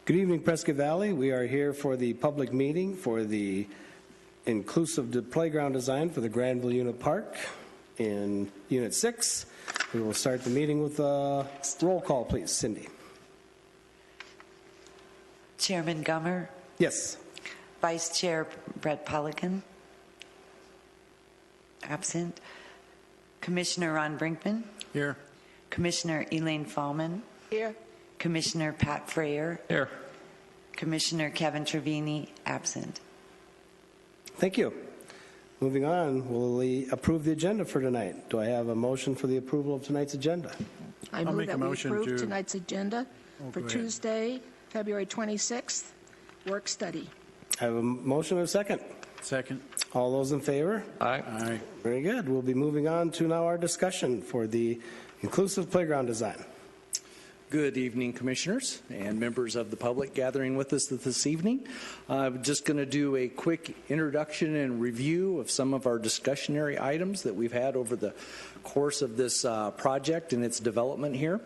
Good evening, Prescott Valley. We are here for the public meeting for the inclusive playground design for the Granville Unit Park in Unit 6. We will start the meeting with a roll call, please. Cindy. Chairman Gummer? Yes. Vice Chair Brett Pelican? Absent. Commissioner Ron Brinkman? Here. Commissioner Elaine Fallman? Here. Commissioner Pat Freyer? Here. Commissioner Kevin Trevini? Absent. Thank you. Moving on, will we approve the agenda for tonight? Do I have a motion for the approval of tonight's agenda? I move that we approve tonight's agenda for Tuesday, February 26th, work study. I have a motion and a second. Second. All those in favor? Aye. Aye. Very good. We'll be moving on to now our discussion for the inclusive playground design. Good evening, Commissioners and members of the public gathering with us this evening. I'm just going to do a quick introduction and review of some of our discussionary items that we've had over the course of this project and its development here.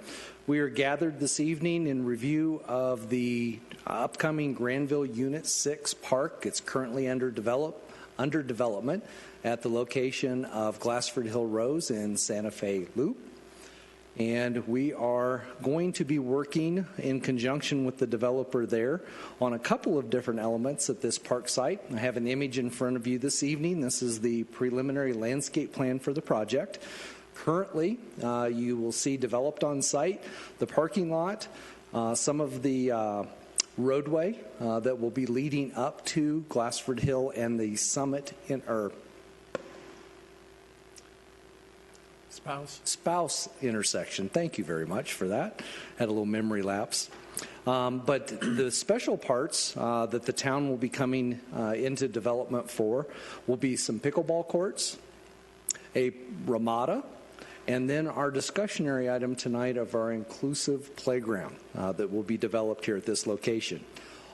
We are gathered this evening in review of the upcoming Granville Unit 6 Park. It's currently under development at the location of Glassford Hill Rose in Santa Fe Loop. And we are going to be working in conjunction with the developer there on a couple of different elements at this park site. I have an image in front of you this evening. This is the preliminary landscape plan for the project. Currently, you will see developed on site the parking lot, some of the roadway that will be leading up to Glassford Hill and the summit Spouse intersection. Thank you very much for that. Had a little memory lapse. But the special parts that the town will be coming into development for will be some pickleball courts, a ramada, and then our discussionary item tonight of our inclusive playground that will be developed here at this location.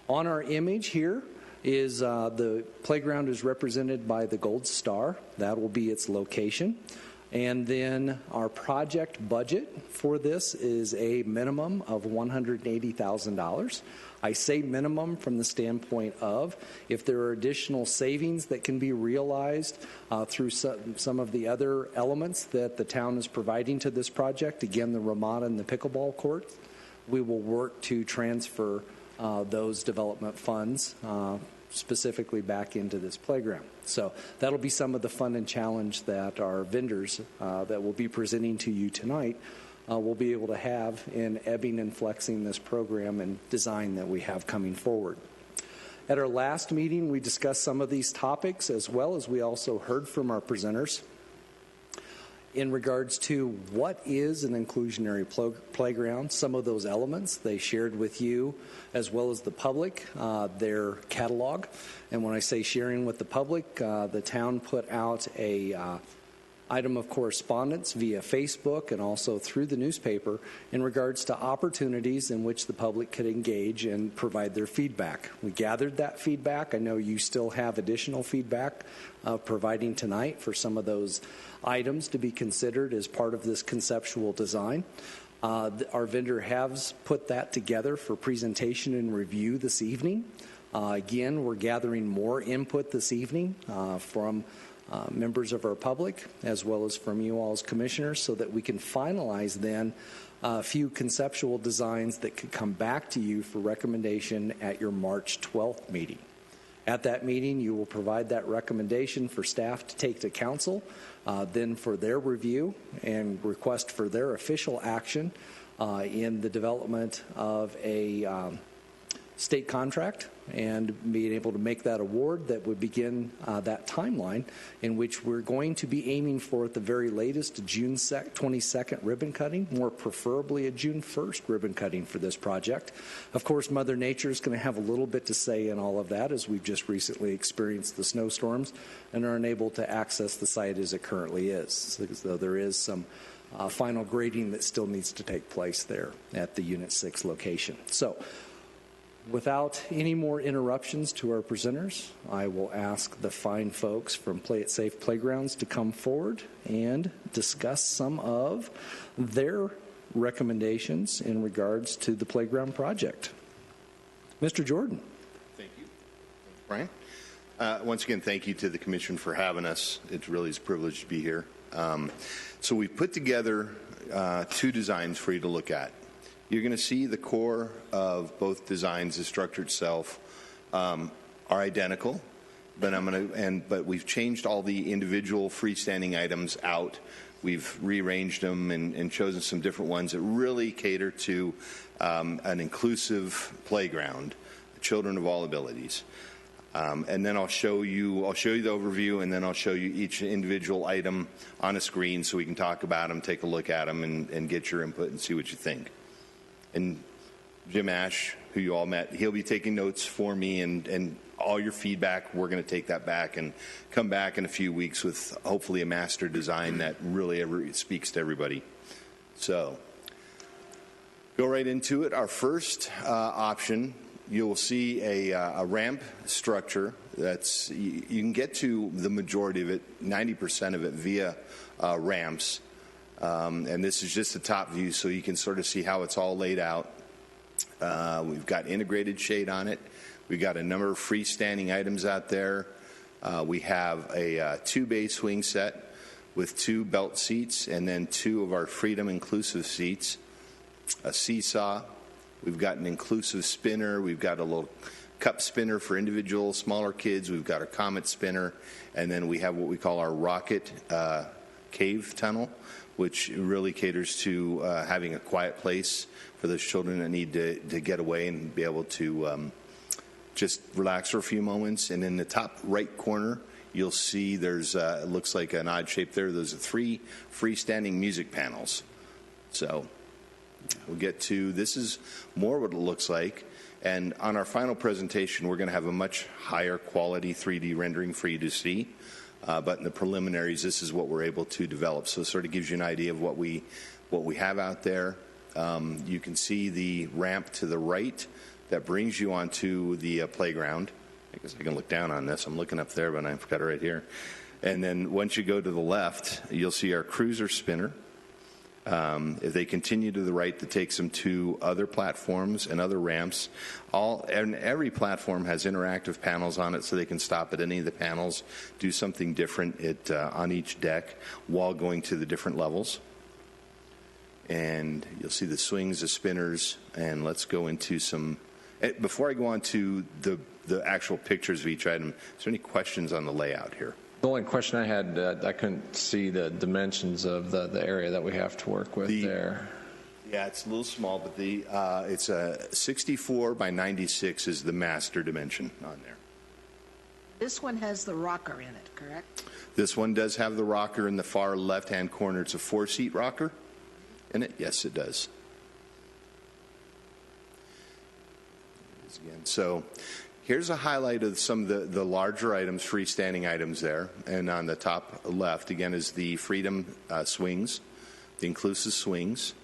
On our image here is the playground is represented by the gold star. That will be its location. And then our project budget for this is a minimum of $180,000. I say minimum from the standpoint of if there are additional savings that can be realized through some of the other elements that the town is providing to this project, again, the ramada and the pickleball courts, we will work to transfer those development funds specifically back into this playground. So that'll be some of the fun and challenge that our vendors that will be presenting to you tonight will be able to have in ebbing and flexing this program and design that we have coming forward. At our last meeting, we discussed some of these topics, as well as we also heard from our presenters in regards to what is an inclusionary playground, some of those elements. They shared with you, as well as the public, their catalog. And when I say sharing with the public, the town put out a item of correspondence via Facebook and also through the newspaper in regards to opportunities in which the public could engage and provide their feedback. We gathered that feedback. I know you still have additional feedback providing tonight for some of those items to be considered as part of this conceptual design. Our vendor has put that together for presentation and review this evening. Again, we're gathering more input this evening from members of our public as well as from you all as commissioners so that we can finalize then a few conceptual designs that could come back to you for recommendation at your March 12th meeting. At that meeting, you will provide that recommendation for staff to take to council, then for their review and request for their official action in the development of a state contract and being able to make that award that would begin that timeline in which we're going to be aiming for at the very latest June 22nd ribbon cutting, more preferably a June 1st ribbon cutting for this project. Of course, Mother Nature is going to have a little bit to say in all of that as we've just recently experienced the snowstorms and are unable to access the site as it currently is. So there is some final grading that still needs to take place there at the Unit 6 location. So without any more interruptions to our presenters, I will ask the fine folks from Play It Safe Playgrounds to come forward and discuss some of their recommendations in regards to the playground project. Mr. Jordan. Thank you. Brian. Once again, thank you to the Commission for having us. It really is a privilege to be here. So we've put together 2 designs for you to look at. You're going to see the core of both designs, the structure itself, are identical, but we've changed all the individual freestanding items out. We've rearranged them and chosen some different ones that really cater to an inclusive playground, children of all abilities. And then I'll show you the overview, and then I'll show you each individual item on a screen so we can talk about them, take a look at them, and get your input and see what you think. And Jim Ash, who you all met, he'll be taking notes for me, and all your feedback, we're going to take that back and come back in a few weeks with hopefully a master design that really speaks to everybody. So go right into it. Our first option, you'll see a ramp structure that's, you can get to the majority of it, 90% of it via ramps. And this is just the top view, so you can sort of see how it's all laid out. We've got integrated shade on it. We've got a number of freestanding items out there. We have a 2-bay swing set with 2 belt seats and then 2 of our Freedom inclusive seats, a seesaw. We've got an inclusive spinner. We've got a little cup spinner for individual smaller kids. We've got a Comet spinner. And then we have what we call our Rocket cave tunnel, which really caters to having a quiet place for those children that need to get away and be able to just relax for a few moments. And in the top right corner, you'll see there's, it looks like an odd shape there. Those are 3 freestanding music panels. So we'll get to, this is more what it looks like. And on our final presentation, we're going to have a much higher quality 3D rendering for you to see. But in the preliminaries, this is what we're able to develop. So it sort of gives you an idea of what we have out there. You can see the ramp to the right that brings you onto the playground. I guess I can look down on this. I'm looking up there, but I've got it right here. And then once you go to the left, you'll see our cruiser spinner. If they continue to the right, that takes them to other platforms and other ramps. And every platform has interactive panels on it, so they can stop at any of the panels, do something different on each deck while going to the different levels. And you'll see the swings, the spinners, and let's go into some. Before I go on to the actual pictures of each item, is there any questions on the layout here? The only question I had, I couldn't see the dimensions of the area that we have to work with there. Yeah, it's a little small, but it's a 64 by 96 is the master dimension on there. This one has the rocker in it, correct? This one does have the rocker in the far left-hand corner. It's a 4-seat rocker in it. Yes, it does. Again, so here's a highlight of some of the larger items, freestanding items there. And on the top left, again, is the Freedom swings, the inclusive swings.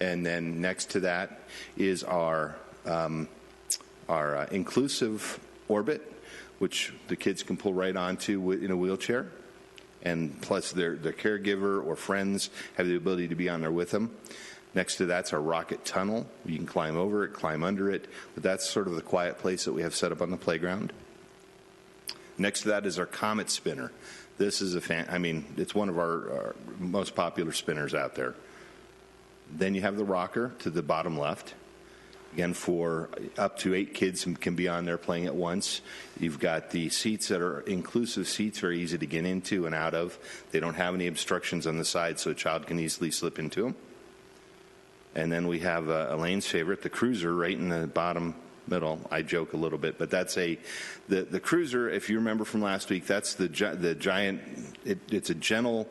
And then next to that is our inclusive orbit, which the kids can pull right onto in a wheelchair. And plus their caregiver or friends have the ability to be on there with them. Next to that's our Rocket tunnel. You can climb over it, climb under it, but that's sort of the quiet place that we have set up on the playground. Next to that is our Comet spinner. This is it's one of our most popular spinners out there. Then you have the rocker to the bottom left. Again, for up to 8 kids can be on there playing at once. You've got the seats that are inclusive seats, very easy to get into and out of. They don't have any obstructions on the side, so a child can easily slip into them. And then we have Elaine's favorite, the cruiser, right in the bottom middle. I joke a little bit, but that's the cruiser. If you remember from last week, that's the giant. It's a gentle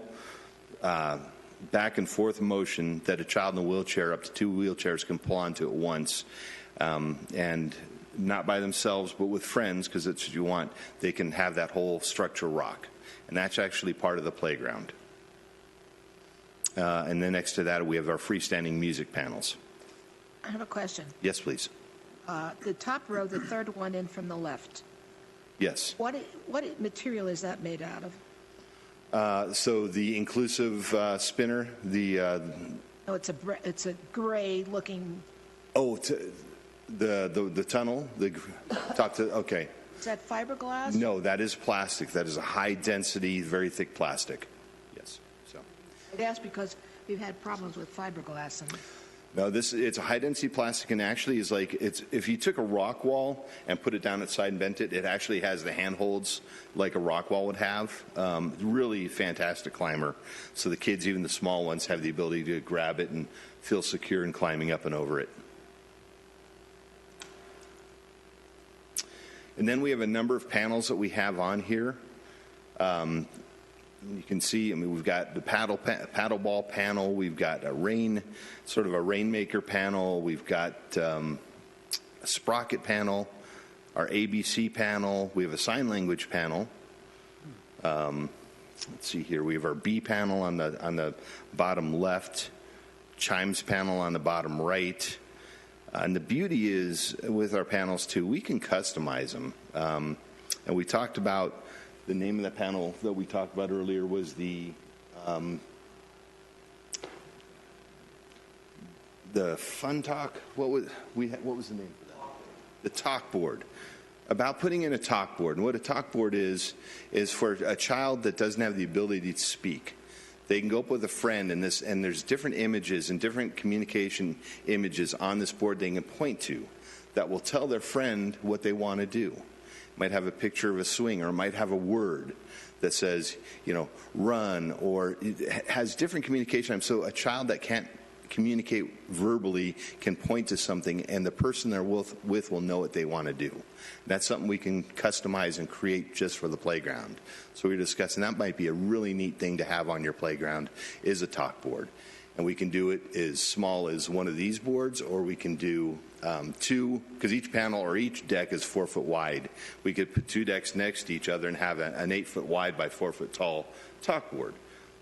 back and forth motion that a child in a wheelchair, up to 2 wheelchairs, can pull onto at once, and not by themselves, but with friends, because that's what you want. They can have that whole structure rock, and that's actually part of the playground. And then next to that, we have our freestanding music panels. I have a question. Yes, please. The top row, the third one in from the left. Yes. What material is that made out of? So the inclusive spinner, No, it's a gray looking. Oh, The tunnel, okay. Is that fiberglass? No, that is plastic. That is a high-density, very thick plastic. Yes. So, I'd ask because we've had problems with fiberglass. And no, it's a high-density plastic, and actually is like if you took a rock wall and put it down its side and bent it, it actually has the handholds like a rock wall would have. Really fantastic climber. So the kids, even the small ones, have the ability to grab it and feel secure in climbing up and over it. And then we have a number of panels that we have on here. You can see, I mean, we've got the paddle ball panel. We've got sort of a rainmaker panel. We've got a sprocket panel, our ABC panel. We have a sign language panel. Let's see here. We have our B panel on the bottom left, chimes panel on the bottom right. And the beauty is with our panels too, we can customize them. And we talked about the name of the panel that we talked about earlier was the Fun Talk. What was the name for that? The talk board. About putting in a talk board. And what a talk board is for a child that doesn't have the ability to speak. They can go up with a friend, and there's different images and different communication images on this board they can point to that will tell their friend what they want to do. It might have a picture of a swing, or it might have a word that says, run, or it has different communication. So a child that can't communicate verbally can point to something, and the person they're with will know what they want to do. That's something we can customize and create just for the playground. So we're discussing that might be a really neat thing to have on your playground is a talk board. And we can do it as small as one of these boards, or we can do two, because each panel or each deck is 4 foot wide. We could put two decks next to each other and have an 8 foot wide by 4 foot tall talk board.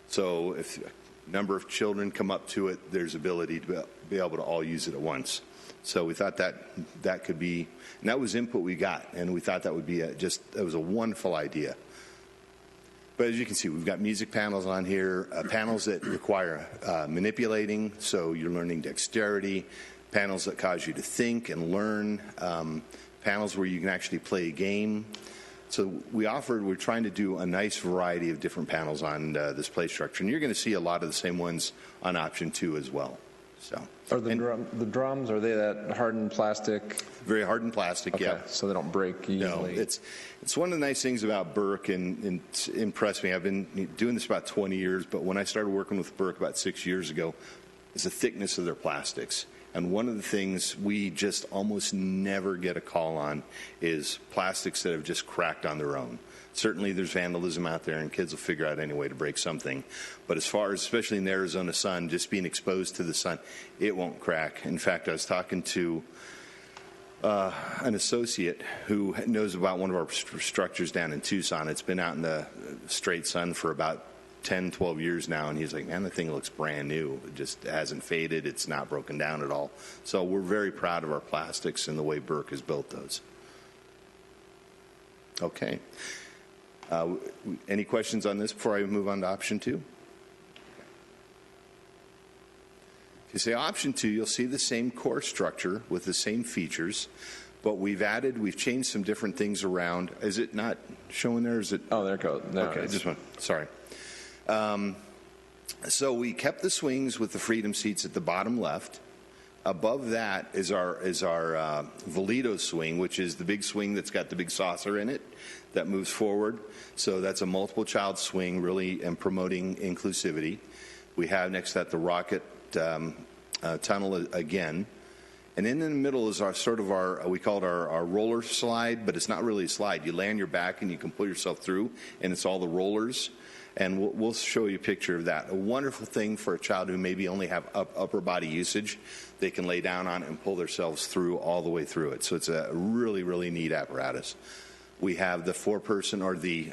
So if number of children come up to it, there's ability to be able to all use it at once. So we thought that could be, and that was input we got, and we thought that would be it was a wonderful idea. But as you can see, we've got music panels on here, panels that require manipulating, so you're learning dexterity, panels that cause you to think and learn, panels where you can actually play a game. So we're trying to do a nice variety of different panels on this play structure. And you're going to see a lot of the same ones on option 2 as well. So, are the drums, are they that hardened plastic? Very hardened plastic, okay, yeah. So they don't break easily. No, it's one of the nice things about Burke, and it's impressed me. I've been doing this about 20 years, but when I started working with Burke about 6 years ago, is the thickness of their plastics. And one of the things we just almost never get a call on is plastics that have just cracked on their own. Certainly there's vandalism out there, and kids will figure out any way to break something. But as far as, especially in the Arizona sun, just being exposed to the sun, it won't crack. In fact, I was talking to an associate who knows about one of our structures down in Tucson. It's been out in the straight sun for about 10, 12 years now, and he's like, man, the thing looks brand new. It just hasn't faded. It's not broken down at all. So we're very proud of our plastics and the way Burke has built those. Okay. Any questions on this before I move on to option 2? If you say option 2, you'll see the same core structure with the same features, but we've changed some different things around. Is it not showing there? Is it? Oh, there it goes. No, okay, sorry. So we kept the swings with the Freedom seats at the bottom left. Above that is our Valido swing, which is the big swing that's got the big saucer in it that moves forward. So that's a multiple child swing, really, and promoting inclusivity. We have next to that the Rocket tunnel again. And in the middle is we call it our roller slide, but it's not really a slide. You lay on your back and you can pull yourself through, and it's all the rollers. And we'll show you a picture of that. A wonderful thing for a child who maybe only have upper body usage. They can lay down on it and pull themselves through all the way through it. So it's a really, really neat apparatus. We have the 4-person, or the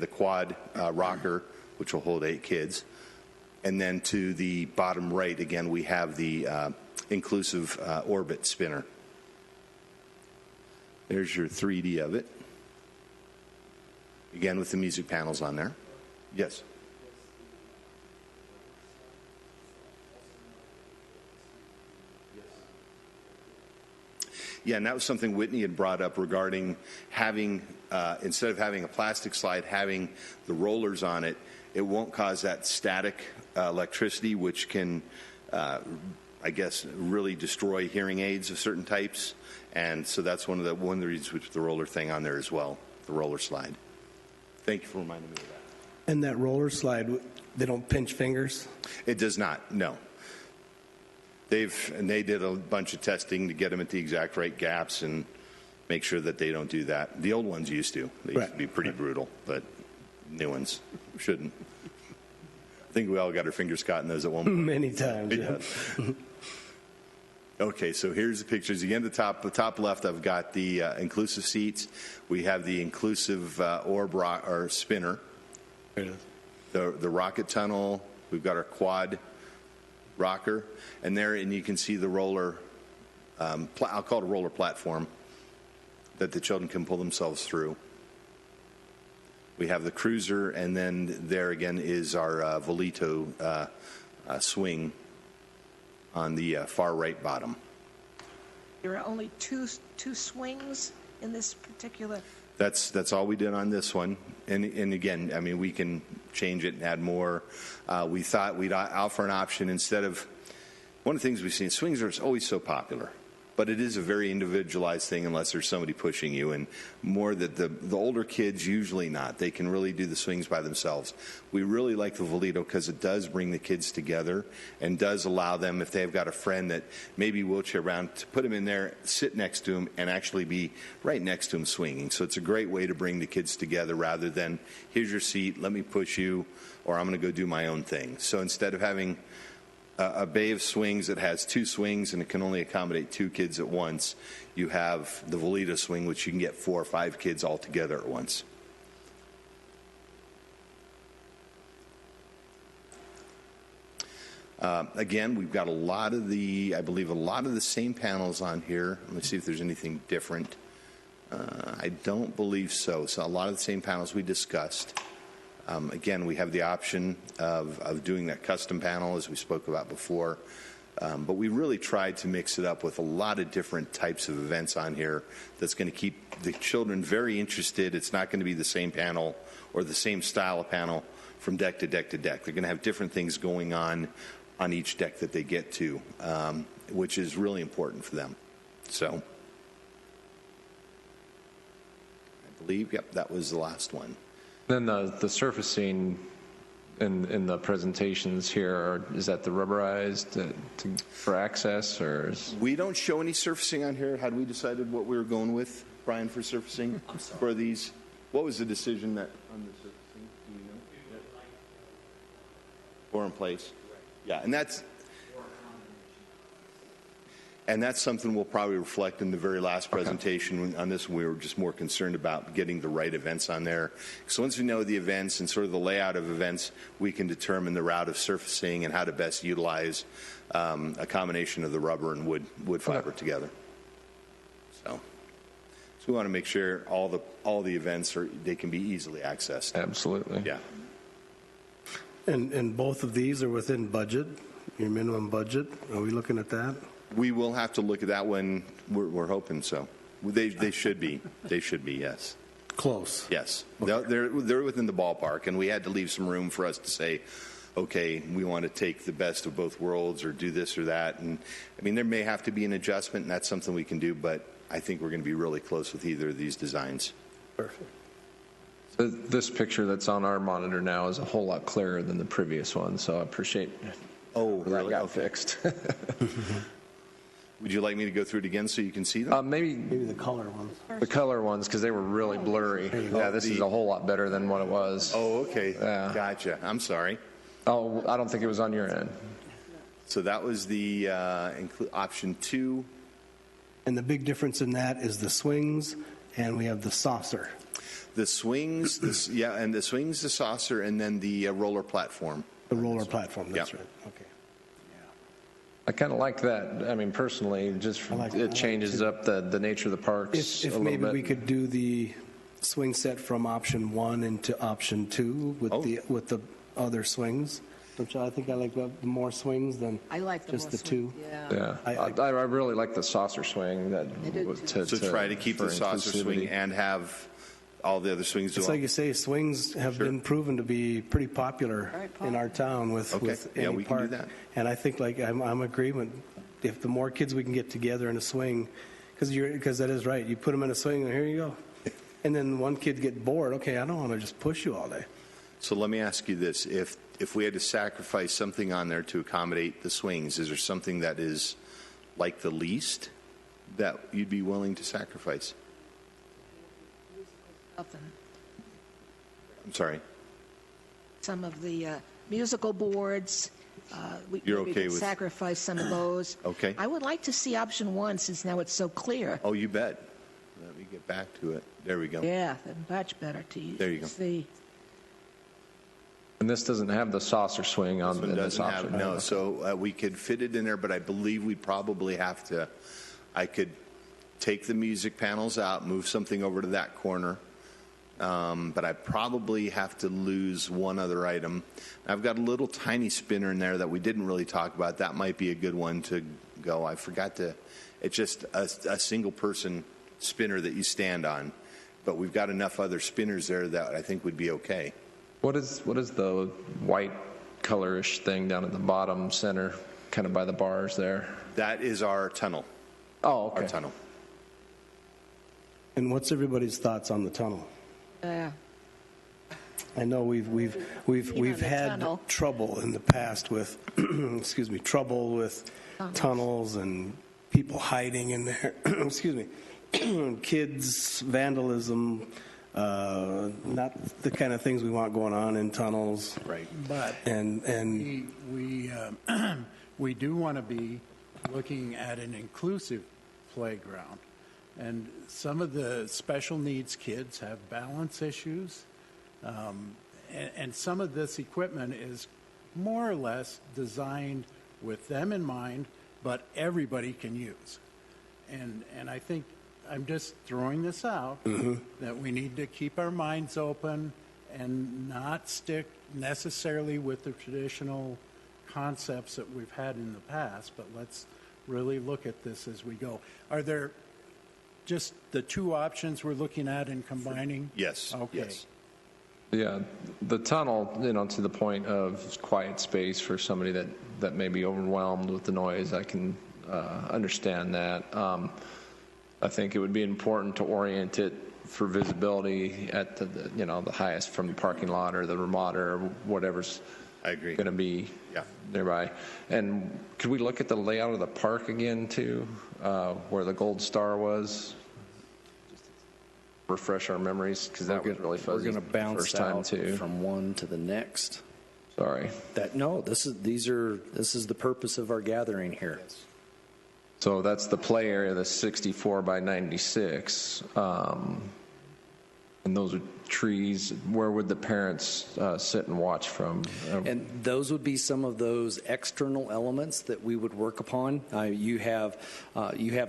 quad rocker, which will hold 8 kids. And then to the bottom right, again, we have the inclusive orbit spinner. There's your 3D of it. Again, with the music panels on there. Yes. Yeah, and that was something Whitney had brought up regarding having, instead of having a plastic slide, having the rollers on it. It won't cause that static electricity, which can, I guess, really destroy hearing aids of certain types. And so that's one of the reasons with the roller thing on there as well, the roller slide. Thank you for reminding me of that. And that roller slide, they don't pinch fingers? It does not, no. They did a bunch of testing to get them at the exact right gaps and make sure that they don't do that. The old ones used to. They used to be pretty brutal, but new ones shouldn't. I think we all got our fingers caught in those at one point. Many times, yeah. Okay, so here's the pictures. Again, the top left, I've got the inclusive seats. We have the inclusive orb or spinner. There it is. The rocket tunnel. We've got our quad rocker, and you can see the roller, I'll call it a roller platform, that the children can pull themselves through. We have the cruiser, and then there again is our Volito swing on the far right bottom. There are only two swings in this particular. That's all we did on this one. And again, I mean, we can change it and add more. We thought we'd offer an option instead of, one of the things we've seen, swings are always so popular, but it is a very individualized thing unless there's somebody pushing you, and more that the older kids usually not. They can really do the swings by themselves. We really like the Volito because it does bring the kids together and does allow them, if they've got a friend that may be wheelchair bound, to put them in there, sit next to them, and actually be right next to them swinging. So it's a great way to bring the kids together rather than, here's your seat, let me push you, or I'm going to go do my own thing. So instead of having a bay of swings that has 2 swings and it can only accommodate 2 kids at once, you have the Volito swing, which you can get 4 or 5 kids all together at once. Again, we've got I believe a lot of the same panels on here. Let me see if there's anything different. I don't believe so. So a lot of the same panels we discussed. Again, we have the option of doing that custom panel, as we spoke about before. But we really tried to mix it up with a lot of different types of events on here that's going to keep the children very interested. It's not going to be the same panel or the same style of panel from deck to deck to deck. They're going to have different things going on each deck that they get to, which is really important for them. So I believe, yep, that was the last one. Then the surfacing in the presentations here, is that the rubberized for access, or we don't show any surfacing on here? Had we decided what we were going with, Brian, for surfacing for these? What was the decision that on the surfacing? Do you know? Or in place? Yeah, and that's something we'll probably reflect in the very last presentation. Okay. On this, we were just more concerned about getting the right events on there. So once we know the events and sort of the layout of events, we can determine the route of surfacing and how to best utilize a combination of the rubber and wood fiber together. So we want to make sure all the events they can be easily accessed. Absolutely. Yeah. And both of these are within budget, your minimum budget. Are we looking at that? We will have to look at that when we're hoping so. They should be. They should be, yes. Close. Yes. Okay. They're within the ballpark, and we had to leave some room for us to say, okay, we want to take the best of both worlds or do this or that. And I mean, there may have to be an adjustment, and that's something we can do, but I think we're going to be really close with either of these designs. Perfect. So this picture that's on our monitor now is a whole lot clearer than the previous one, so I appreciate that got fixed. Would you like me to go through it again so you can see them? Maybe the color ones. The color ones, because they were really blurry. Yeah, this is a whole lot better than what it was. Oh, okay. Yeah. Gotcha. I'm sorry. Oh, I don't think it was on your end. So that was the option 2. And the big difference in that is the swings, and we have the saucer. The swings, and the swings, the saucer, and then the roller platform. The roller platform, that's Yep. right. Okay. I kind of like that. I mean, personally, it changes up the nature of the parks a If little maybe bit. we could do the swing set from option 1 into option 2 with the other swings. Which I think I like the more swings than I like the just more the two. swings, yeah. Yeah, I really like the saucer swing. That I do too. So try to keep for the saucer swing inclusivity. and have all the other swings do It's like you say, swings have been proven to be pretty popular Very in our town with Okay. Yeah, any we can do park. that. And I think I'm agreement. If the more kids we can get together in a swing, because that is right. You put them in a swing, and here you go. And then one kid get bored. Okay, I don't want to just push you all day. So let me ask you this: if we had to sacrifice something on there to accommodate the swings, is there something that is like the least that you'd be willing to sacrifice? Nothing. I'm sorry. Some of the musical boards, we You're maybe okay could with- sacrifice some of those. Okay. I would like to see option one since now it's so clear. Oh, you bet. Let me get back to it. There we go. Yeah, much better to There you go. see. And this doesn't have the saucer swing on This one in doesn't this have, option. no, so we could fit it in there, but I believe we'd probably have to, I could take the music panels out, move something over to that corner, but I probably have to lose one other item. I've got a little tiny spinner in there that we didn't really talk about. That might be a good one to go. I forgot to, it's just a single person spinner that you stand on, but we've got enough other spinners there that I think would be okay. What is the white colorish thing down at the bottom center, kind of by the bars there? That is our tunnel. Oh, okay. Our tunnel. And what's everybody's thoughts on the tunnel? Yeah. I know we've the had tunnel. trouble in the past with, excuse me, trouble with tunnels and people hiding in there. Excuse me, kids, vandalism, not the kind of things we want going on in tunnels. Right. But And we do want to be looking at an inclusive playground. And some of the special needs kids have balance issues. And some of this equipment is more or less designed with them in mind, but everybody can use. And I think I'm just throwing this out, that we need to keep our minds open and not stick necessarily with the traditional concepts that we've had in the past, but let's really look at this as we go. Are there just the two options we're looking at and combining? Yes. Okay. Yes. Yeah, the tunnel, to the point of quiet space for somebody that may be overwhelmed with the noise. I can understand that. I think it would be important to orient it for visibility at the highest from the parking lot or the Ramada or whatever's I agree. going to be Yeah. nearby. And could we look at the layout of the park again too, where the Gold Star was? Refresh our memories, because that was really We're fuzzy. going to bounce first time out too. from one to the next. Sorry. This is the purpose of our gathering here. So that's the play area, the 64 by 96. And those are trees. Where would the parents sit and watch from? And those would be some of those external elements that we would work upon. You have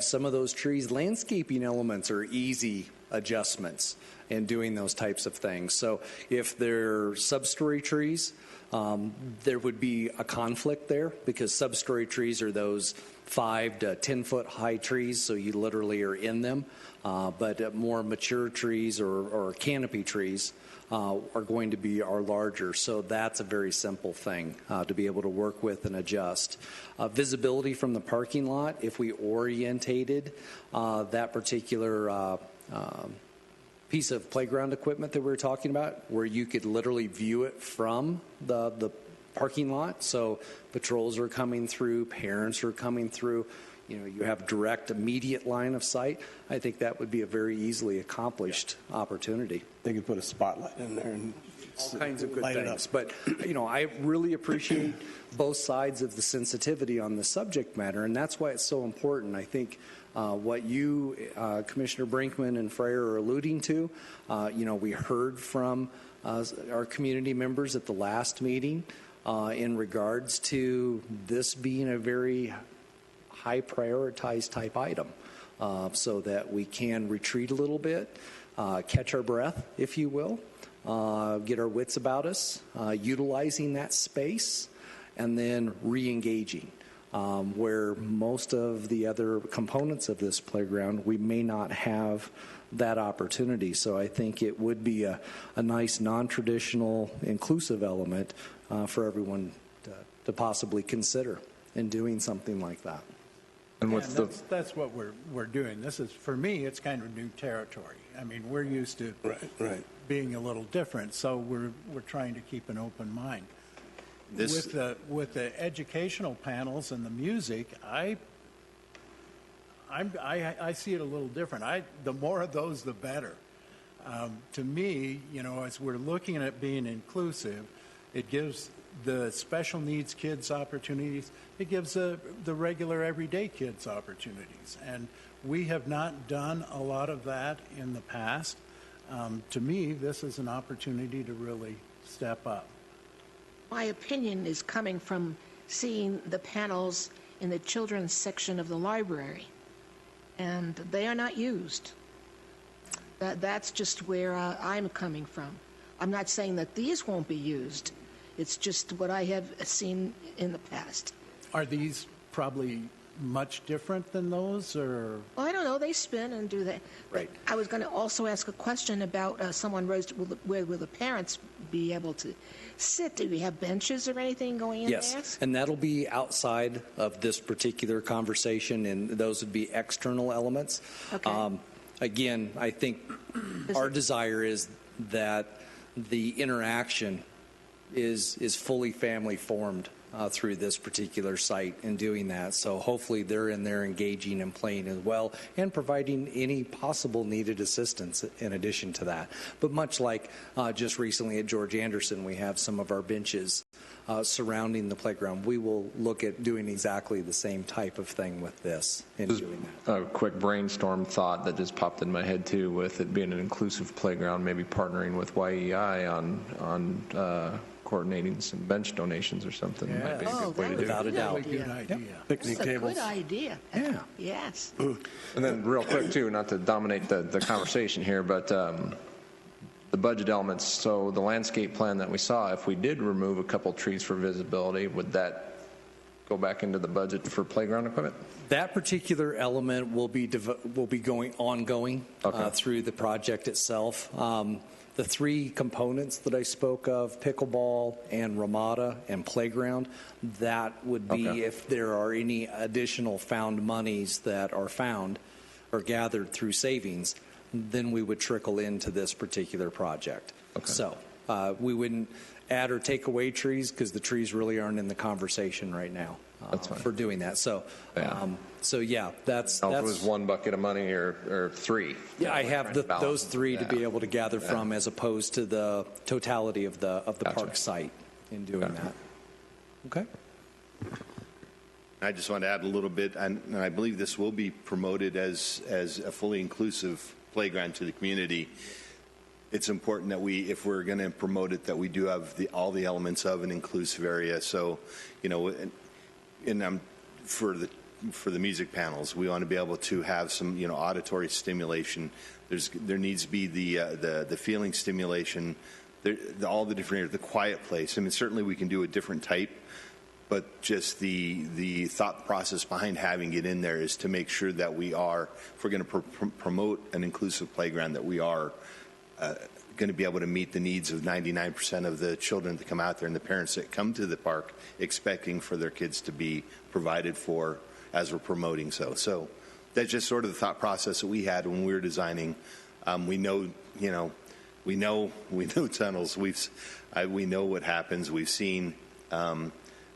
some of those trees. Landscaping elements are easy adjustments in doing those types of things. So if they're substory trees, there would be a conflict there, because substory trees are those 5 to 10 foot high trees, so you literally are in them. But more mature trees or canopy trees are going to be larger. So that's a very simple thing to be able to work with and adjust. Visibility from the parking lot, if we orientated that particular piece of playground equipment that we were talking about, where you could literally view it from the parking lot. So patrols are coming through, parents are coming through. You have direct, immediate line of sight. I think that would be a very easily accomplished opportunity. they could put a spotlight in there and All kinds of good light it things. up. But, I really appreciate both sides of the sensitivity on the subject matter, and that's why it's so important. I think what you, Commissioner Brinkman and Fryer, are alluding to, we heard from our community members at the last meeting in regards to this being a very high prioritized type item, so that we can retreat a little bit, catch our breath, if you will, get our wits about us, utilizing that space and then re-engaging. Where most of the other components of this playground, we may not have that opportunity. So I think it would be a nice non-traditional inclusive element for everyone to possibly consider in doing something like that. And Yeah, with and that's what we're doing. This is, for me, it's kind of new territory. I mean, we're used to being a little different, so we're trying to keep an open mind. With the educational panels and the music, I see it a little different. The more of those, the better. To me, as we're looking at being inclusive, it gives the special needs kids opportunities. It gives the regular everyday kids opportunities. And we have not done a lot of that in the past. To me, this is an opportunity to really step up. My opinion is coming from seeing the panels in the children's section of the library, and they are not used. That's just where I'm coming from. I'm not saying that these won't be used. It's just what I have seen in the past. Are these probably much different than those, or? Well, I don't know. They spin and do that. Right. I was going to also ask a question about someone raised, where will the parents be able to sit? Do we have benches or anything going in there? Yes, and that'll be outside of this particular conversation, and those would be external elements. Okay. Again, I think our desire is that the interaction is fully family formed through this particular site in doing that. So hopefully they're in there engaging and playing as well and providing any possible needed assistance in addition to that. But much like just recently at George Anderson, we have some of our benches surrounding the playground. We will look at doing exactly the same type of thing with this in doing that. a quick brainstorm thought that just popped in my head too, with it being an inclusive playground, maybe partnering with YEI on coordinating some bench donations or something. Yeah. Might be a good way to do it. Without a doubt. Good idea. That's a good idea. Yeah. Yes. And then real quick too, not to dominate the conversation here, but the budget elements, so the landscape plan that we saw, if we did remove a couple trees for visibility, would that go back into the budget for playground equipment? That particular element will be going ongoing through the project itself. The three components that I spoke of, pickleball and Ramada and playground, that would be if there are any additional found monies that are found or gathered through savings, then we would trickle into this particular project. So we wouldn't add or take away trees because the trees really aren't in the conversation right now for doing that. So, that's If it was one bucket of money or three. Yeah, I have those three to be able to gather from, as opposed to the totality of the park site in doing that. Okay. I just want to add a little bit, and I believe this will be promoted as a fully inclusive playground to the community. It's important that if we're going to promote it, that we do have all the elements of an inclusive area. So, and for the music panels, we want to be able to have some, auditory stimulation. There needs to be the feeling stimulation, all the different areas, the quiet place. I mean, certainly we can do a different type, but just the thought process behind having it in there is to make sure that we are, if we're going to promote an inclusive playground, that we are going to be able to meet the needs of 99% of the children that come out there and the parents that come to the park expecting for their kids to be provided for as we're promoting So that's just sort of the thought process that we had when we were designing. We know tunnels. We know what happens. We've seen.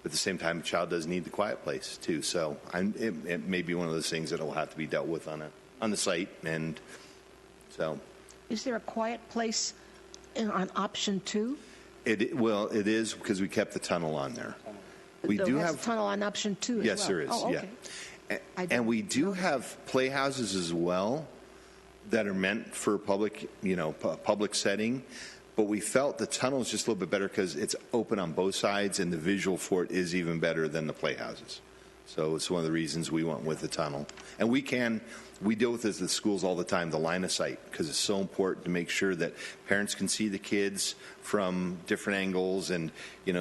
At the same time, a child does need the quiet place too. So it may be one of those things that will have to be dealt with on the site, and so. Is there a quiet place on option 2? It is, because we kept the tunnel on there. We do have a tunnel on option 2 as yes, well. there is. Oh, okay. Yeah, and we do have playhouses as well that are meant for public setting. But we felt the tunnel is just a little bit better because it's open on both sides, and the visual for it is even better than the playhouses. So it's one of the reasons we went with the tunnel. And we deal with this at the schools all the time, the line of sight, because it's so important to make sure that parents can see the kids from different angles. And,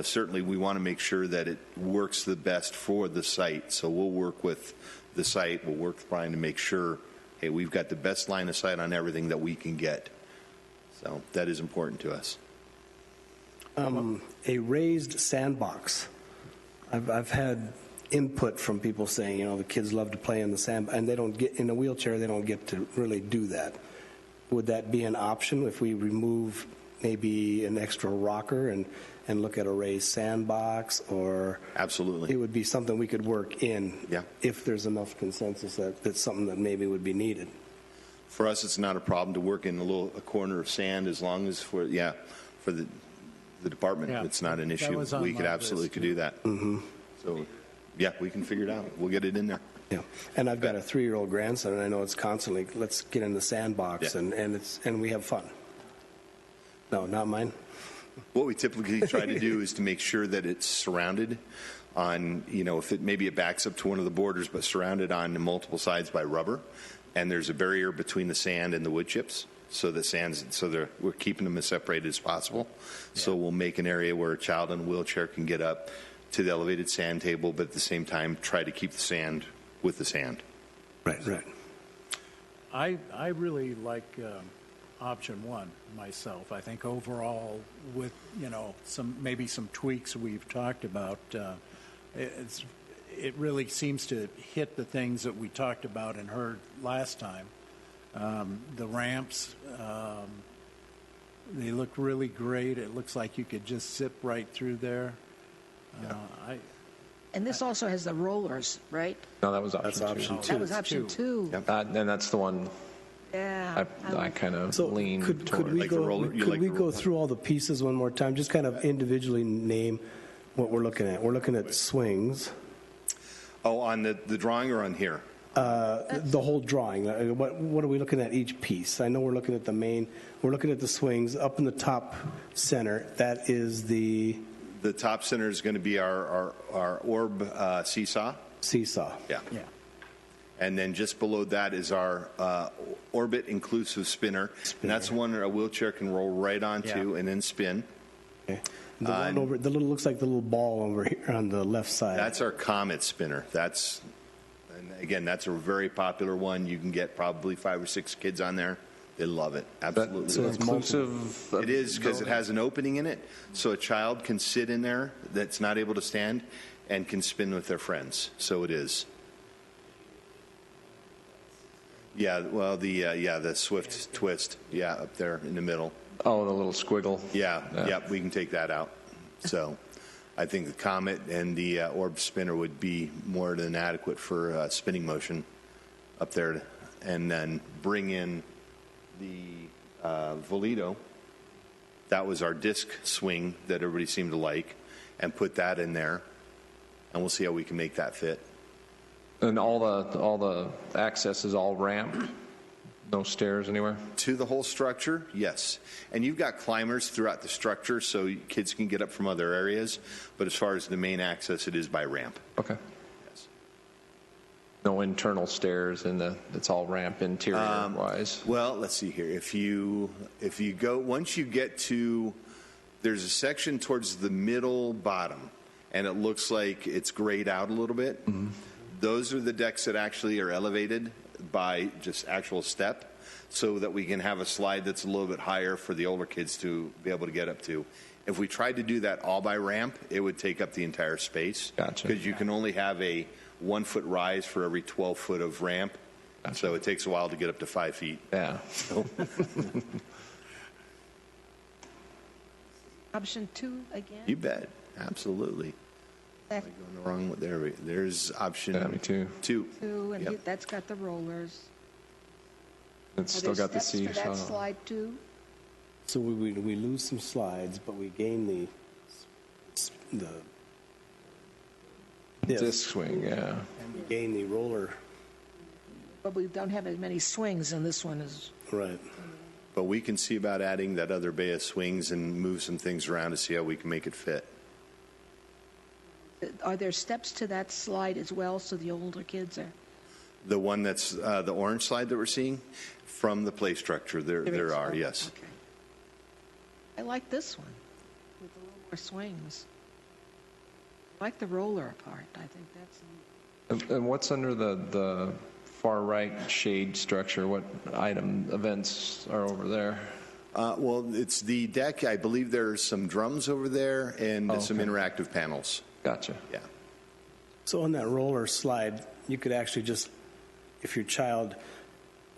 certainly we want to make sure that it works the best for the site. So we'll work with the site, we'll work with Brian to make sure, hey, we've got the best line of sight on everything that we can get. So that is important to us. A raised sandbox. I've had input from people saying, the kids love to play in the sand, and they don't get in a wheelchair. They don't get to really do that. Would that be an option if we remove maybe an extra rocker and look at a raised sandbox? Or Absolutely. it would be something we could work in Yeah. if there's enough consensus that that's something that maybe would be needed. For us, it's not a problem to work in a corner of sand as long as for the department, Yeah. it's not an That issue. was on We could my absolutely list, could do that. Mm-hmm. So, yeah, we can figure it out. We'll get it in there. Yeah, and I've got a 3-year-old grandson, and I know it's constantly, let's get in the sandbox, Yeah. and we have fun. No, not mine. What we typically try to do is to make sure that it's surrounded on, if maybe it backs up to one of the borders, but surrounded on multiple sides by rubber, and there's a barrier between the sand and the wood chips. So we're keeping them as separated as possible. Yeah. So we'll make an area where a child in a wheelchair can get up to the elevated sand table, but at the same time try to keep the sand with the sand. Right. I really like option one myself. I think overall, with maybe some tweaks we've talked about, it really seems to hit the things that we talked about and heard last time. The ramps, they look really great. It looks like you could just zip right through there. And this also has the rollers, right? No, that was option That's option two. two. That was option two. Yep. And that's the one Yeah. I kind of So lean could toward. we Like the go? roller- you Could like we the go roller? through all the pieces one more time? Just kind of individually name what we're looking at. We're looking at swings, Oh, on the drawing or on here? the whole drawing. What are we looking at each piece? I know we're looking at the main. We're looking at the swings up in the top center. That is the The top center is going to be our orb seesaw. seesaw. Yeah. Yeah. And then just below that is our orbit inclusive spinner. And that's one that a wheelchair can roll right onto and then spin. Okay. The one over the little looks like the little ball over here on the left side. That's our Comet spinner. And again, that's a very popular one. You can get probably 5 or 6 kids on there. They love it. Absolutely. So inclusive. It is because it has an opening in it, so a child can sit in there that's not able to stand and can spin with their friends. So it is. Yeah, well, the Swift twist, up there in the middle. Oh, the little squiggle. Yeah, we can take that out. So I think the Comet and the orb spinner would be more than adequate for spinning motion up there. And then bring in the Volito. That was our disc swing that everybody seemed to like, and put that in there. And we'll see how we can make that fit. And all the access is all ramp, no stairs anywhere. To the whole structure, yes. And you've got climbers throughout the structure, so kids can get up from other areas. But as far as the main access, it is by ramp. Okay. Yes. No internal stairs, and it's all ramp interior wise. Well, let's see here. If you go, once you get to, there's a section towards the middle bottom, and it looks like it's grayed out a little bit. Mm-hmm. Those are the decks that actually are elevated by just actual step, so that we can have a slide that's a little bit higher for the older kids to be able to get up to. If we tried to do that all by ramp, it would take up the entire space. Gotcha. Because you can only have a 1 foot rise for every 12 foot of ramp. Gotcha. So it takes a while to get up to 5 feet. Yeah. Option two again? You bet. Absolutely. Left Am I going the wrong way? There's option Yeah, me too. 2. two, and Yep. that's got the rollers. It's Are still there got the steps for seesaw. that slide too? So we lose some slides, but we gain the Disc swing, yeah. and we gain the roller. But we don't have as many swings in this one as, Right. But we can see about adding that other bay of swings and move some things around to see how we can make it fit. Are there steps to that slide as well, so the older kids are? The one that's the orange slide that we're seeing from the play structure, there are, yes. Okay. I like this one with a little more swings. I like the roller part. I think that's neat. And what's under the far right shade structure? What events are over there? Well, it's the deck. I believe there's some drums over there and some okay. interactive panels. Gotcha. Yeah. So on that roller slide, you could actually just, if your child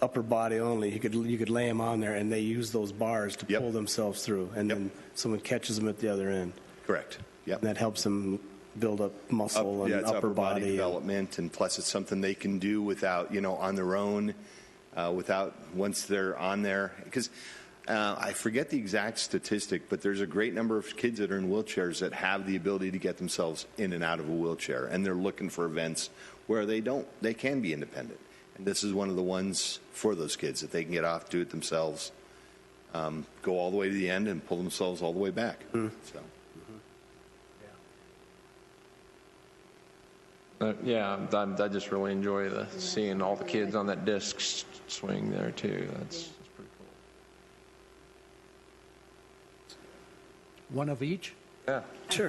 upper body only, you could lay them on there, and they use those bars to Yep. pull themselves through, and Yep. then someone catches them at the other end. Correct. Yep. And that helps them build up muscle and it's upper body. development, and plus it's something they can do without, on their own, once they're on there. Because I forget the exact statistic, but there's a great number of kids that are in wheelchairs that have the ability to get themselves in and out of a wheelchair, and they're looking for events where they can be independent. And this is one of the ones for those kids that they can get off, do it themselves, go all the way to the end, and pull themselves all the way back. So. Yeah, I just really enjoy seeing all the kids on that disc swing there too. That's pretty cool. One of each? Yeah. Sure.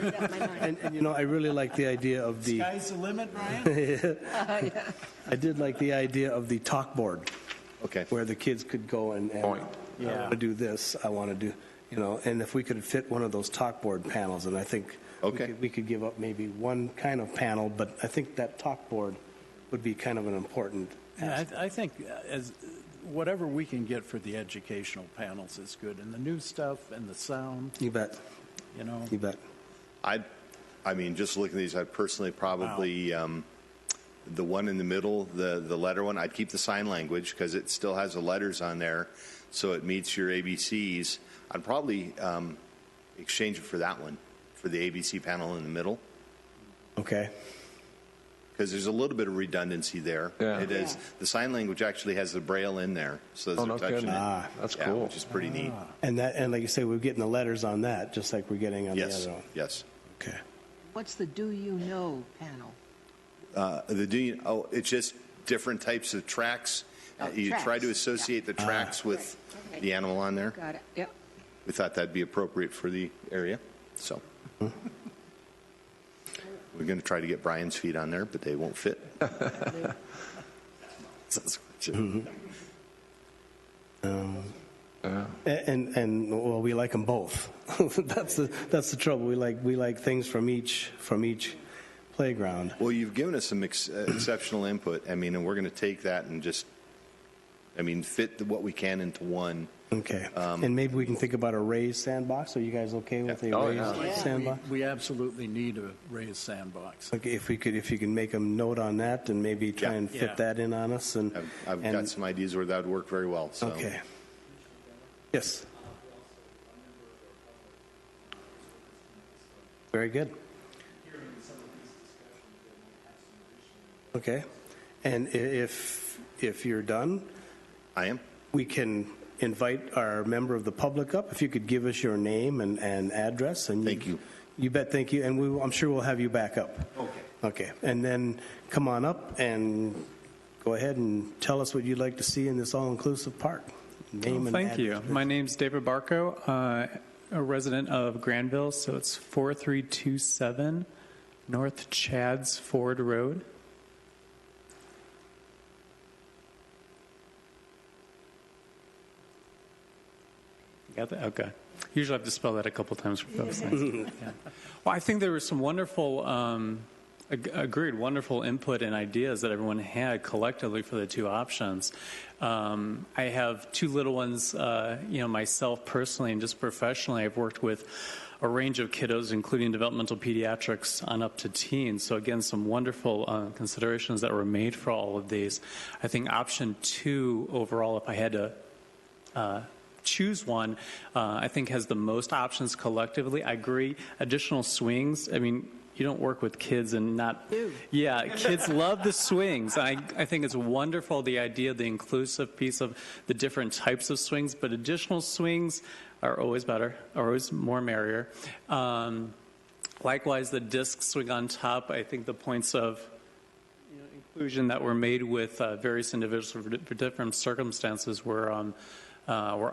And I really like the idea of the. Sky's the limit, Ryan? I did like the idea of the talk board, Okay. where the kids could go and Point. I want to do this, I want to do, and if we could fit one of those talk board panels, and I think Okay. we could give up maybe one kind of panel, but I think that talk board would be kind of an important Yeah, I think as whatever we can get for the educational panels is good, and the new stuff and the sound, You bet. You bet. I mean, just looking at these, I'd personally probably, the one in the middle, the letter one, I'd keep the sign language because it still has the letters on there, so it meets your ABCs. I'd probably exchange it for that one, for the ABC panel in the middle, Okay. because there's a little bit of redundancy there. Yeah. It is. The sign language actually has the Braille in there, so Oh, they're no touching kidding. it. That's Yeah, cool. which is pretty neat. And like you say, we're getting the letters on that, just like we're getting on Yes, the other one. yes. Okay. What's the Do You Know panel? It's just different types of tracks. You try to tracks. associate the tracks with Okay. the animal on there. Got it, yep. We thought that'd be appropriate for the area, so. We're going to try to get Brian's feet on there, but they won't fit. And well, we like them both. that's the trouble. We like things from each playground. Well, you've given us some exceptional input. I mean, and we're going to take that and just, fit what we can into one. Okay. And maybe we can think about a raised sandbox. Are you guys okay with a Oh, raised yeah. sandbox? we absolutely need a raised sandbox. Okay, if you can make a note on that and maybe try Yeah. and fit Yeah. that in on us. And I've and- got some ideas where that would work very well. So. Okay. Yes. Very good. Okay. And if you're done, I am. we can invite our member of the public up. If you could give us your name and address. And Thank you. You bet, thank you. And I'm sure we'll have you back up. Okay. Okay. And then come on up and go ahead and tell us what you'd like to see in this all-inclusive park. Name and Thank you. address. My name's David Barco, a resident of Granville, so it's 4327 North Chads Ford Road. Got that? Okay. Usually I have to spell that a couple times for folks. Yeah. Well, I think there was some wonderful, wonderful input and ideas that everyone had collectively for the two options. I have two little ones, myself personally and just professionally. I've worked with a range of kiddos, including developmental pediatrics on up to teens. So again, some wonderful considerations that were made for all of these. I think option two overall, if I had to choose one, I think has the most options collectively. I agree. Additional swings. I mean, you don't work with kids and not. Yeah, kids love the swings. I think it's wonderful, the idea, the inclusive piece of the different types of swings, but additional swings are always better, are always more merrier. Likewise, the disc swing on top, I think the points of inclusion that were made with various individuals for different circumstances were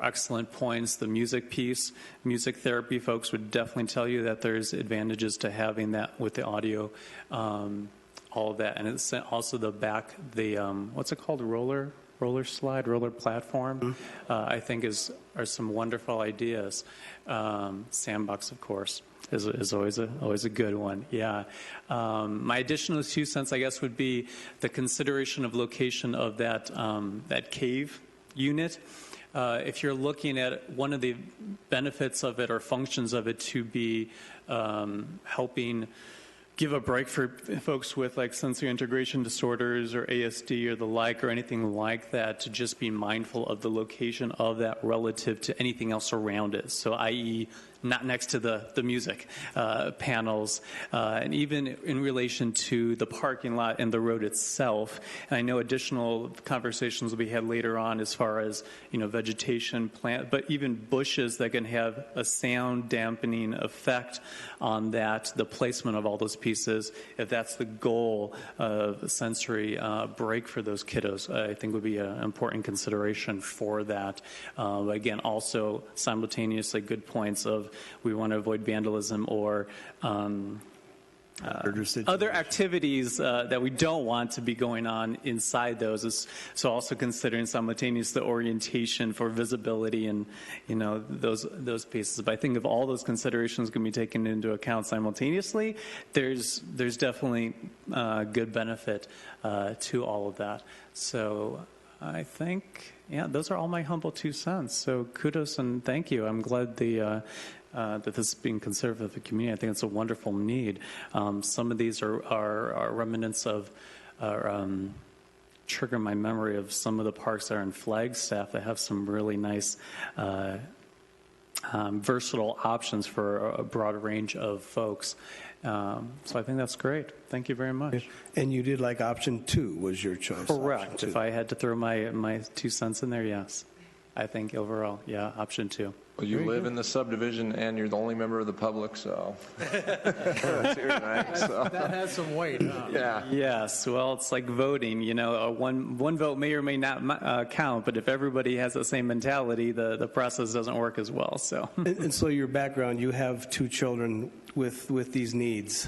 excellent points. The music piece, music therapy folks would definitely tell you that there's advantages to having that with the audio, all of that. And it's also the back, the, what's it called, roller slide, roller platform, I think are some wonderful ideas. Sandbox, of course, is always a good one. Yeah. My additional 2 cents, I guess, would be the consideration of location of that cave unit. If you're looking at one of the benefits of it or functions of it to be helping give a break for folks with like sensory integration disorders or ASD or the like or anything like that, to just be mindful of the location of that relative to anything else around it. So i.e. not next to the music panels, and even in relation to the parking lot and the road itself. And I know additional conversations will be had later on as far as, vegetation, plant, but even bushes that can have a sound dampening effect on that, the placement of all those pieces, if that's the goal of sensory break for those kiddos, I think would be an important consideration for that. Again, also simultaneously good points of we want to avoid vandalism or other activities that we don't want to be going on inside those. So also considering simultaneously the orientation for visibility and those pieces. But I think if all those considerations can be taken into account simultaneously, there's definitely good benefit to all of that. So I think, those are all my humble 2 cents. So kudos and thank you. I'm glad that this is being considered for the community. I think it's a wonderful need. Some of these are remnants of, trigger my memory of some of the parks that are in Flagstaff that have some really nice versatile options for a broad range of folks. So I think that's great. Thank you very much. And you did like option 2 was your choice. Correct. If I had to throw my 2 cents in there, yes. I think overall, option 2. Well, you live in the subdivision and you're the only member of the public, so that's here tonight. So. That has some weight, huh? Yeah. Yes. Well, it's like voting. One vote may or may not count, but if everybody has the same mentality, the process doesn't work as well. So. And so your background, you have 2 children with these needs.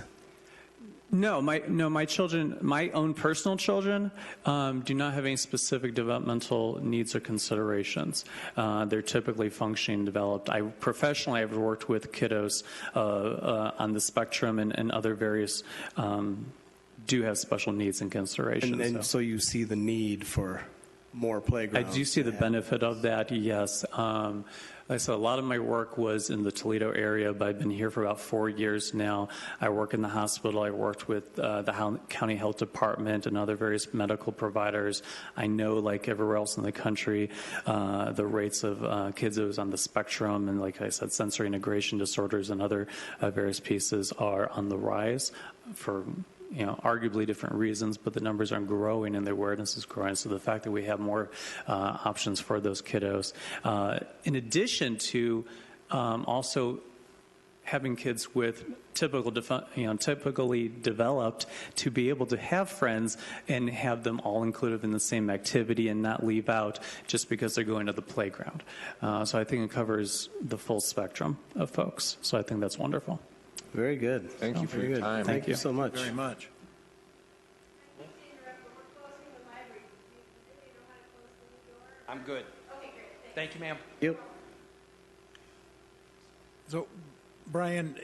No, my children, my own personal children, do not have any specific developmental needs or considerations. They're typically functioning developed. Professionally, I've worked with kiddos on the spectrum and other various do have special needs and considerations. And so you see the need for more playgrounds. I do see the benefit of that, yes. Like I said, a lot of my work was in the Toledo area, but I've been here for about 4 years now. I work in the hospital. I worked with the county health department and other various medical providers. I know, like everywhere else in the country, the rates of kids that was on the spectrum and, like I said, sensory integration disorders and other various pieces are on the rise for arguably different reasons, but the numbers are growing and the awareness is growing. So the fact that we have more options for those kiddos, in addition to also having kids with typically developed to be able to have friends and have them all included in the same activity and not leave out just because they're going to the playground. So I think it covers the full spectrum of folks. So I think that's wonderful. Very good. Thank you for Very your good. time. Thank you so much. Very much. I'm good. Thank you, ma'am. Yep. So, Brian,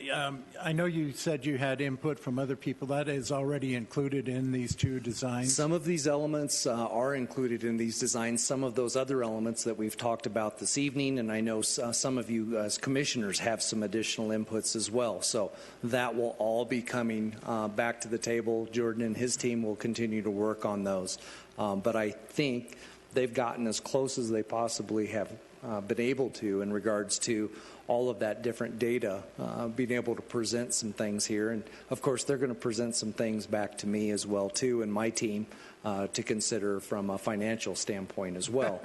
I know you said you had input from other people. That is already included in these 2 designs? Some of these elements are included in these designs. Some of those other elements that we've talked about this evening, and I know some of you as commissioners have some additional inputs as well. So that will all be coming back to the table. Jordan and his team will continue to work on those. But I think they've gotten as close as they possibly have been able to in regards to all of that different data, being able to present some things here. And, of course, they're going to present some things back to me as well, too, and my team to consider from a financial standpoint as well.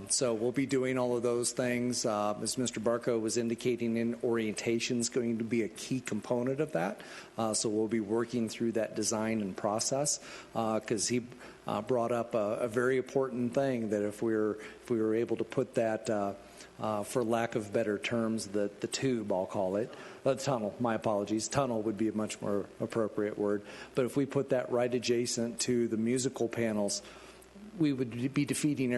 So we'll be doing all of those things. As Mr. Barco was indicating, orientation is going to be a key component of that. So we'll be working through that design and process because he brought up a very important thing that if we were able to put that, for lack of better terms, the tube, I'll call it, the tunnel, my apologies, tunnel would be a much more appropriate word, but if we put that right adjacent to the musical panels, we would be defeating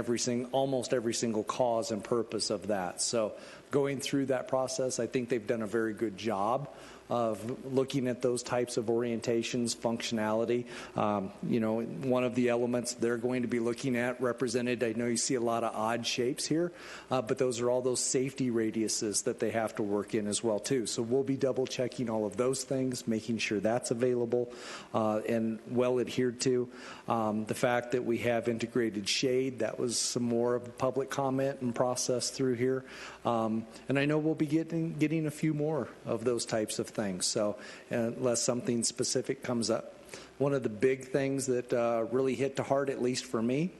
almost every single cause and purpose of that. So going through that process, I think they've done a very good job of looking at those types of orientations, functionality. One of the elements they're going to be looking at represented, I know you see a lot of odd shapes here, but those are all those safety radiuses that they have to work in as well too. So we'll be double checking all of those things, making sure that's available and well adhered to. The fact that we have integrated shade, that was some more of a public comment and process through here. And I know we'll be getting a few more of those types of things. So unless something specific comes up. One of the big things that really hit to heart, at least for me,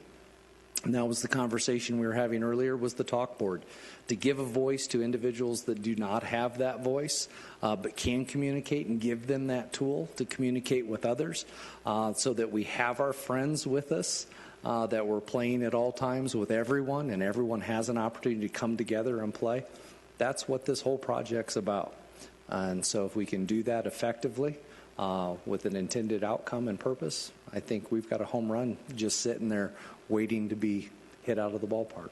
and that was the conversation we were having earlier, was the talk board. To give a voice to individuals that do not have that voice, but can communicate, and give them that tool to communicate with others so that we have our friends with us, that we're playing at all times with everyone, and everyone has an opportunity to come together and play. That's what this whole project's about. And so if we can do that effectively with an intended outcome and purpose, I think we've got a home run just sitting there waiting to be hit out of the ballpark.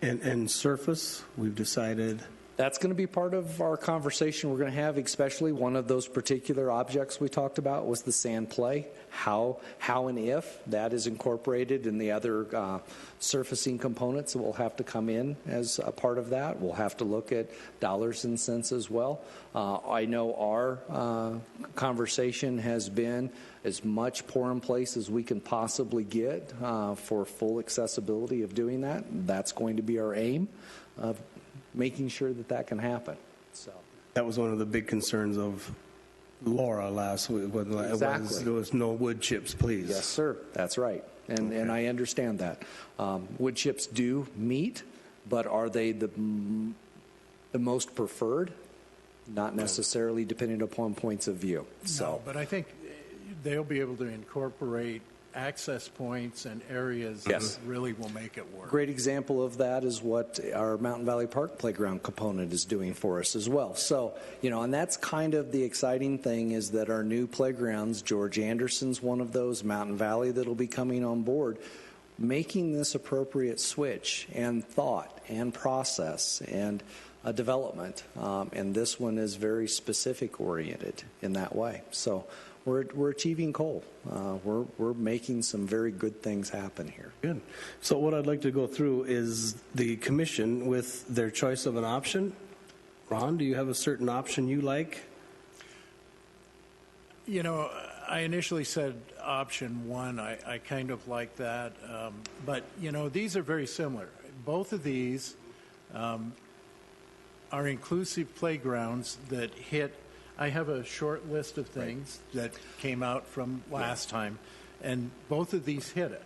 And surface, we've decided. That's going to be part of our conversation we're going to have, especially one of those particular objects we talked about was the sand play. How and if that is incorporated in the other surfacing components that will have to come in as a part of that. We'll have to look at dollars and cents as well. I know our conversation has been as much pour in place as we can possibly get for full accessibility of doing that. That's going to be our aim of making sure that can happen. So that was one of the big concerns of Laura last week. Exactly. There was no wood chips, please. Yes, sir. That's right. And I understand that. Wood chips do meet, but are they the most preferred? Not necessarily, depending upon points of view. So, no, but I think they'll be able to incorporate access points and areas Yes. that really will make it work. Great example of that is what our Mountain Valley Park playground component is doing for us as well. So, and that's kind of the exciting thing is that our new playgrounds, George Anderson's one of those, Mountain Valley that'll be coming on board, making this appropriate switch and thought and process and development. And this one is very specific oriented in that way. So we're achieving goal. We're making some very good things happen here. Good. So what I'd like to go through is the commission with their choice of an option. Ron, do you have a certain option you like? I initially said option one. I kind of like that. But, these are very similar. Both of these are inclusive playgrounds that hit. I have a short list of things that came out from last time, and both of these hit it.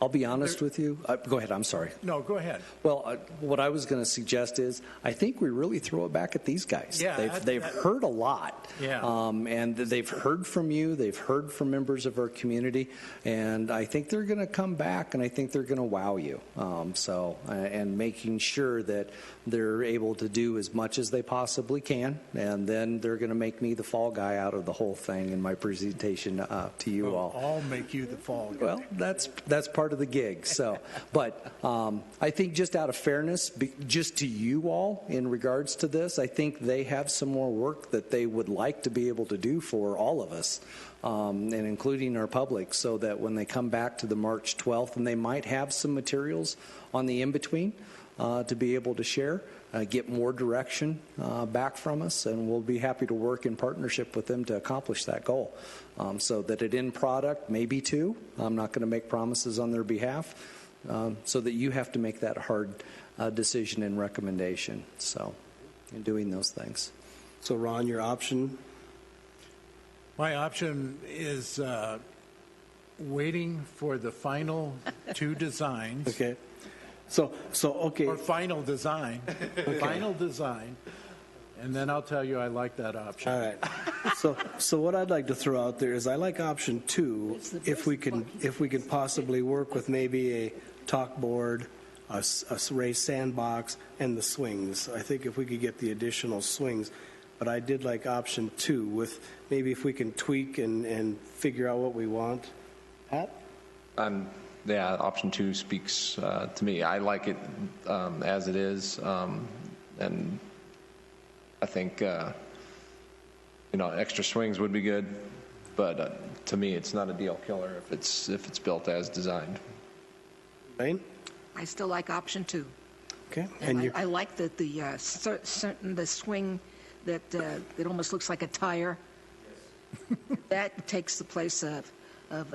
I'll be honest with you. Go ahead. I'm sorry. No, go ahead. Well, what I was going to suggest is I think we really throw it back at these guys. Yeah, they've heard a lot. Yeah. And they've heard from you. They've heard from members of our community. And I think they're going to come back, and I think they're going to wow you. And making sure that they're able to do as much as they possibly can. And then they're going to make me the fall guy out of the whole thing in my presentation to you all. I'll make you the fall guy. Well, that's part of the gig. So, but I think just out of fairness, just to you all in regards to this, I think they have some more work that they would like to be able to do for all of us, and including our public, so that when they come back to the March 12th, and they might have some materials on the in-between to be able to share, get more direction back from us, and we'll be happy to work in partnership with them to accomplish that goal. So that an end product, maybe two, I'm not going to make promises on their behalf, so that you have to make that hard decision and recommendation. So, in doing those things. So, Ron, your option? My option is waiting for the final two designs, Okay. So, okay. or final design, and then I'll tell you I like that option. All right. So what I'd like to throw out there is I like option 2, if we can possibly work with maybe a talk board, a raised sandbox, and the swings. I think if we could get the additional swings. But I did like option 2 with maybe if we can tweak and figure out what we want. Pat? Yeah, option 2 speaks to me. I like it as it is, and I think extra swings would be good, but to me, it's not a deal killer if it's built as designed. Wayne? I still like option 2. Okay. And I like that the swing that it almost looks like a tire. That takes the place of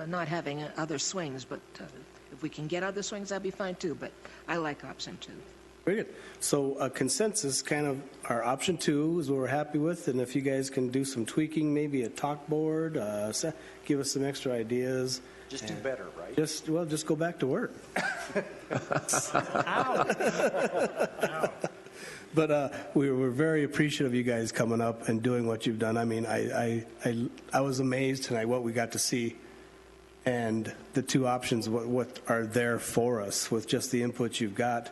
not having other swings. But if we can get other swings, that'd be fine too. But I like option 2. Very good. So a consensus, kind of our option 2 is what we're happy with, and if you guys can do some tweaking, maybe a talk board, give us some extra ideas. Just do better, right? Just go back to work. But we're very appreciative of you guys coming up and doing what you've done. I mean, I was amazed tonight what we got to see, and the 2 options, what are there for us with just the input you've got.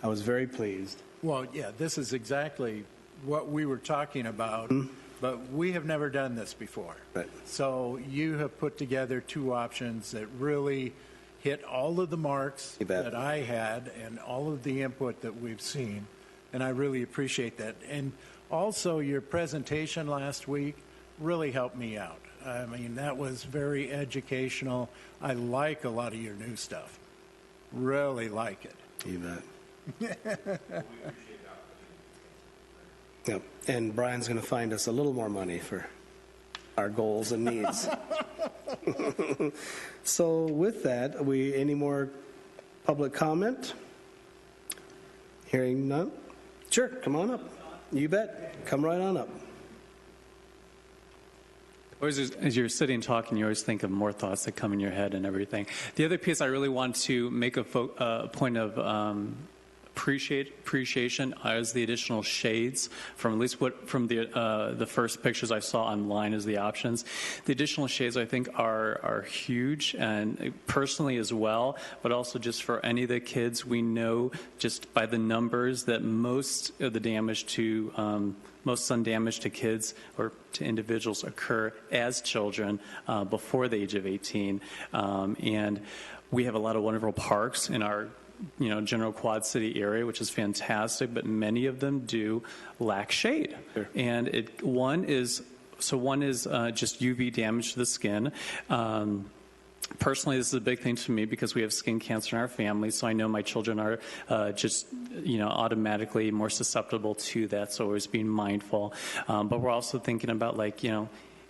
I was very pleased. Well, yeah, this is exactly what we were talking about, but we have never done this before. Right. So you have put together 2 options that really hit all of the marks You bet. that I had and all of the input that we've seen, and I really appreciate that. And also your presentation last week really helped me out. I mean, that was very educational. I like a lot of your new stuff. Really like it. You bet. Yep. And Brian's going to find us a little more money for our goals and needs. So with that, any more public comment? Hearing none? Sure, come on up. You bet. Come right on up. As you're sitting talking, you always think of more thoughts that come in your head and everything. The other piece I really want to make a point of appreciation is the additional shades from at least from the first pictures I saw online as the options. The additional shades I think are huge, and personally as well, but also just for any of the kids, we know just by the numbers that most of the damage to most sun damage to kids or to individuals occur as children before the age of 18, and we have a lot of wonderful parks in our general Quad City area, which is fantastic, but many of them do lack shade. Sure. And one is just UV damage to the skin. Personally, this is a big thing to me because we have skin cancer in our family, so I know my children are automatically more susceptible to that, so always being mindful. But we're also thinking about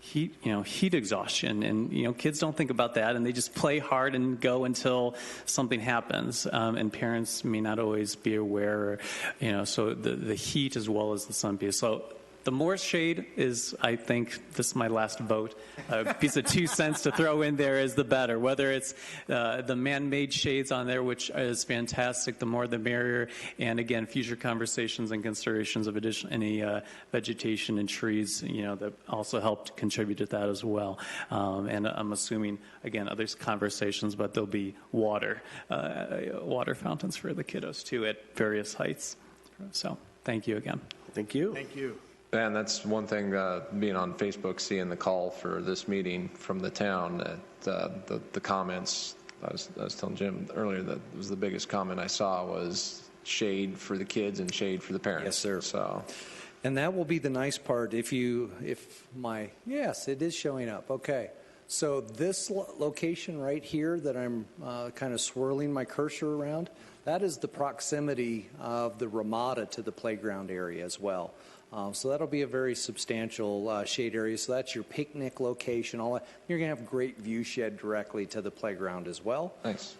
heat exhaustion, and kids don't think about that, and they just play hard and go until something happens, and parents may not always be aware, so the heat as well as the sun piece. So the more shade is, I think, this is my last vote, a piece of 2 cents to throw in there is the better. Whether it's the man-made shades on there, which is fantastic, the more the merrier. And again, future conversations and considerations of any vegetation and trees, that also helped contribute to that as well. And I'm assuming, again, other conversations, but there'll be water fountains for the kiddos too at various heights. So thank you again. Thank you. Thank you. And that's one thing, being on Facebook, seeing the call for this meeting from the town, that the comments, I was telling Jim earlier that was the biggest comment I saw was shade for the kids and shade for the parents. Yes, sir. So, And that will be the nice part yes, it is showing up. Okay. So this location right here that I'm kind of swirling my cursor around, that is the proximity of the Ramada to the playground area as well. So that'll be a very substantial shade area. So that's your picnic location. You're going to have great view shed directly to the playground as well. Thanks.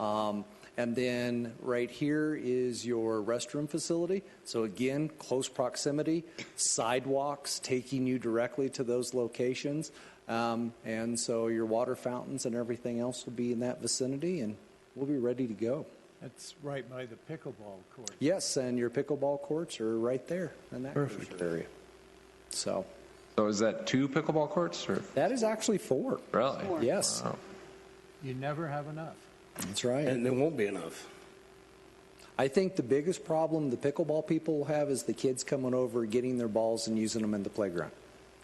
And then right here is your restroom facility. So again, close proximity, sidewalks taking you directly to those locations. And so your water fountains and everything else will be in that vicinity, and we'll be ready to go. It's right by the pickleball court. Yes, and your pickleball courts are right there in that Perfect. area. So So is that 2 pickleball courts? Or that is actually 4. really? Yes, Wow. You never have enough. that's right. And it won't be enough. I think the biggest problem the pickleball people will have is the kids coming over, getting their balls and using them in the playground.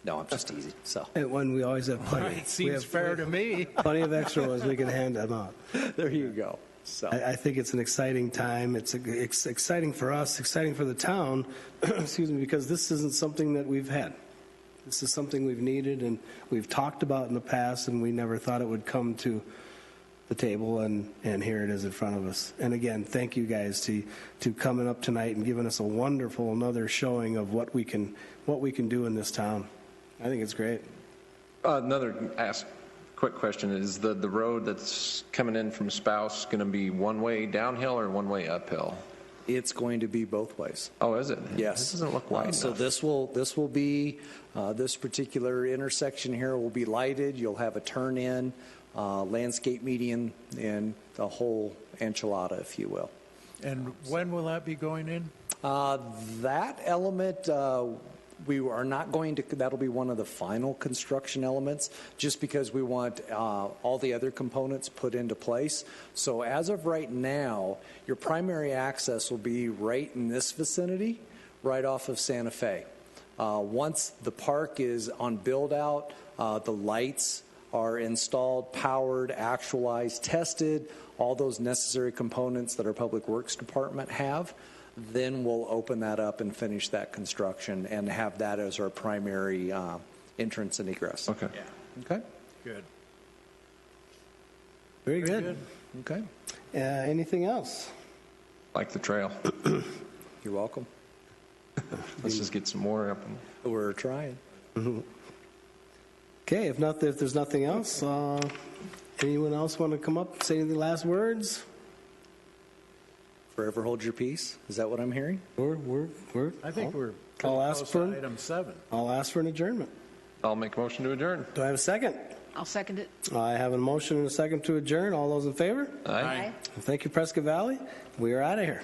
No, I'm just teasing. So And when we always have plenty. It seems fair to me. Plenty of extra ones, we can hand them out. there you go. So I think it's an exciting time. It's exciting for us, exciting for the town, excuse me, because this isn't something that we've had. This is something we've needed and we've talked about in the past, and we never thought it would come to the table, and here it is in front of us. And again, thank you guys to coming up tonight and giving us a wonderful another showing of what we can do in this town. I think it's great. Another quick question, is the road that's coming in from Spouse going to be one-way downhill or one-way uphill? it's going to be both ways. Oh, is it? Yes. It doesn't look wide So enough. this will be, this particular intersection here will be lighted. You'll have a turn in, landscape median, and the whole enchilada, if you will. And when will that be going in? That element, we are not going to, that'll be one of the final construction elements, just because we want all the other components put into place. So as of right now, your primary access will be right in this vicinity, right off of Santa Fe. Once the park is on build out, the lights are installed, powered, actualized, tested, all those necessary components that our Public Works Department have, then we'll open that up and finish that construction and have that as our primary entrance and egress. Okay. Okay? Good. Very good. Okay. Anything else? Like the trail. You're welcome. Let's just get some more up. We're trying. Okay, if there's nothing else, anyone else want to come up, say any last words? Forever hold your peace. Is that what I'm hearing? I think we're I'll pretty ask close for- to item 7. I'll ask for an adjournment. I'll make a motion to adjourn. Do I have a second? I'll second it. I have a motion and a second to adjourn. All those in favor? Aye. Thank you, Prescott Valley. We are out of here.